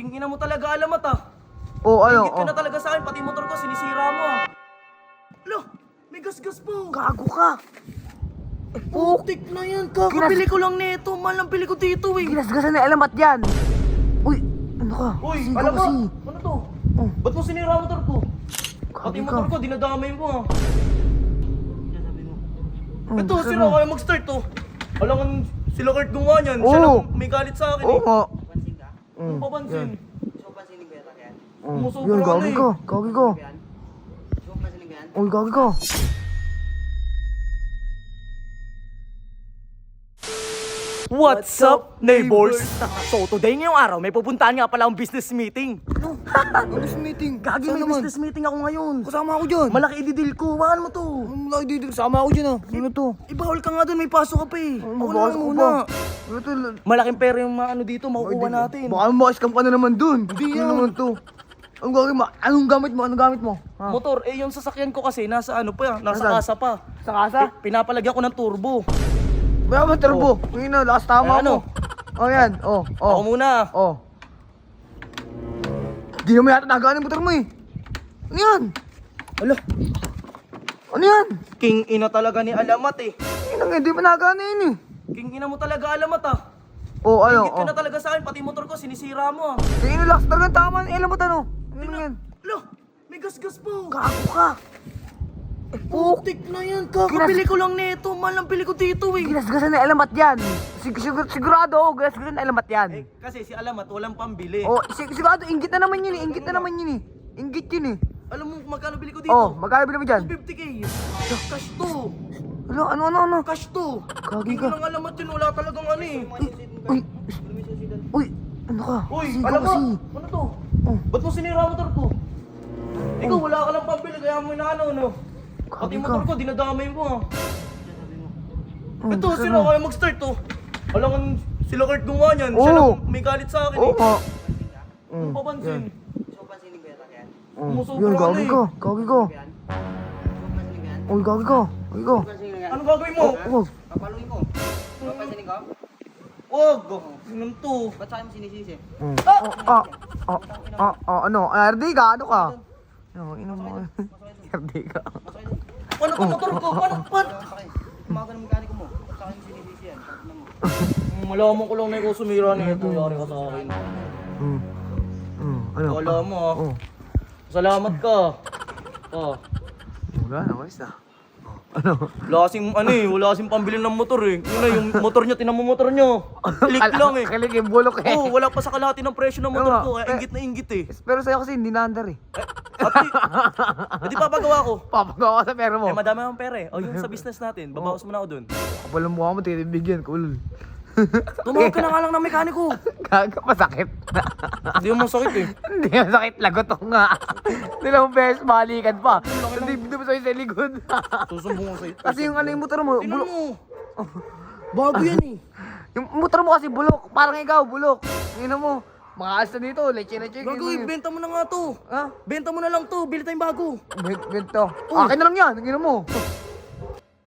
King ina mo talaga alamat ah. Oh, ano? Ingit ka na talaga sa akin, pati motor ko sinisira mo ah. Lo, may gasgas po. Gago ka. Putik na yan, kakabili ko lang nito. Mahal ang bili ko dito eh. Ginasgasan na alamat yan. Uy, ano ka? Uy, Sigaw alam mo, kasi. ano to? Oh. Ba't mo sinira ang motor ko? Pati Grabe ka. motor ko, dinadamay mo ah. Oh, Ito, gusto sira mo? kaya mag-start to. Alangan, sila Kurt gumawa niyan. Siya Oo. lang may galit sa akin Oo eh. nga. Ano papansin? Oh, Umusobra yun, ka gagi na eh. ko. Gagi ko. Uy, gagi ko. What's up, neighbors? So today ngayong araw, may pupuntahan nga pala akong business meeting. Business meeting. Gagi, may business meeting ako ngayon. Kasama ako dyan. Malaki ididil ko, wakan mo to. Malaki dito. Kasama ako dyan ah. Ano to? Ibawal ka nga dun, may pasok ka pa eh. Ako na Mabawal lang ko muna. pa. Ano to? Malaking pera yung mga ano dito, makukuha natin. Baka ma-scam ka na naman dun. Hindi Ano yan. naman to? Ang gagawin mo? Anong gamit mo? Anong gamit mo? Ha? Motor, eh yung sasakyan ko kasi nasa ano pa, nasa Nasaan? kasa pa. Sa kasa? Pinapalagyan ko ng turbo. Kaya mo turbo. Ngayon na, last tama Eh, ano? mo. Oh, yan. Oh, Ako oh. muna. Oh. Di naman yata nagaan yung motor mo eh. Ano yan? Alo, Ano yan? king ina talaga ni Alamat eh. Hindi nga, di pa nagaan na yun eh. King ina mo talaga Alamat ah. Oh, ano? Ingit ka na talaga sa akin, pati motor ko sinisira mo ah. Tingin na last talagang tama. Alam mo ano? Ano yan? Alo, may gasgas po. Gago ka. Putik na yan, kakabili ko lang nito. Mahal ang bili ko dito eh. Ginasgasan na alamat yan. Sigurado ako, ginasgasan na alamat yan. Eh, kasi si Alamat walang pambili. Oh, sigurado, inggit na naman yun eh. Inggit na naman yun eh. Inggit yun eh. Alam mo magkano bili ko dito? Oh, magkano bilhin mo dyan? 50k. Cash to. Ano? Cash to. Gagi King ka. lang Alamat yun, wala talagang ano eh. Uy, uy, ano ka? Uy, Sigaw alam mo, kasi. ano to? Oh. Ba't mo sinira ang motor ko? Ikaw, wala ka lang pambili, kaya mo inaano, no? Pati Grabe motor ka. ko, dinadamay mo ah. Oh, Ito, gusto sila mo? kaya mag-start to. Alangan, sila Kurt gumawa niyan. Siya Oo. lang may galit sa akin Oo eh. nga. Ano papansin? Oh, Umusobra yun, ka na gagi eh. ko. Gagi ko. Uy, gagi ko. Gagi ko. Ano gagawin mo? Huwag. Papaluin ko. Papansinin ko. Wag! Ganun to. Ba't sa akin mo sinisisi? Ano? RD ka? Ano ka? Ano, ino mo. RD ka. Paano to motor ko? Paano? Tumaga ng mekaniko mo. Ba't sa akin mo sinisisi yan? Tignan mo. Malaman ko lang na ikaw sumira na ito. Yari ka sa akin. Ano? Wala mo ah. Oh. Salamat ka. Ah. Wala na, ayos na. Ano? Wala kasing pambili ng motor eh. Yun na, yung motor niya, tinamo motor niya. Click lang eh. Kilig yung bulok eh. Oo, wala pa sa kalahati ng presyo ng motor Tama. ko. Kaya ingit na ingit eh. Pero sa'yo kasi hindi na-under eh. Di papagawa ko. Papagawa ka sa pera mo. Eh, madami akong pera eh. O yun sa business natin. Babawas mo na ako dun. Kapal ang mukha mo, tinibigyan. Cool. Tumawag ka na nga lang ng mekaniko. Gaga, masakit. Hindi mo masakit eh. Hindi masakit, lagot ako nga. Dalawang beses balikan pa. Hindi mo sa'yo sa likod. Susumbong ko sa'yo. Kasi yung ano yung motor mo, Tingnan bulok. mo. Bago yan eh. Yung motor mo kasi bulok. Parang ikaw, bulok. Tingnan mo, makaalis na dito, leche-leche. Gagawin, benta mo na nga to. Ha? Benta mo na lang to. Bili tayong bago. Bento. Akin na lang yan, tingnan mo.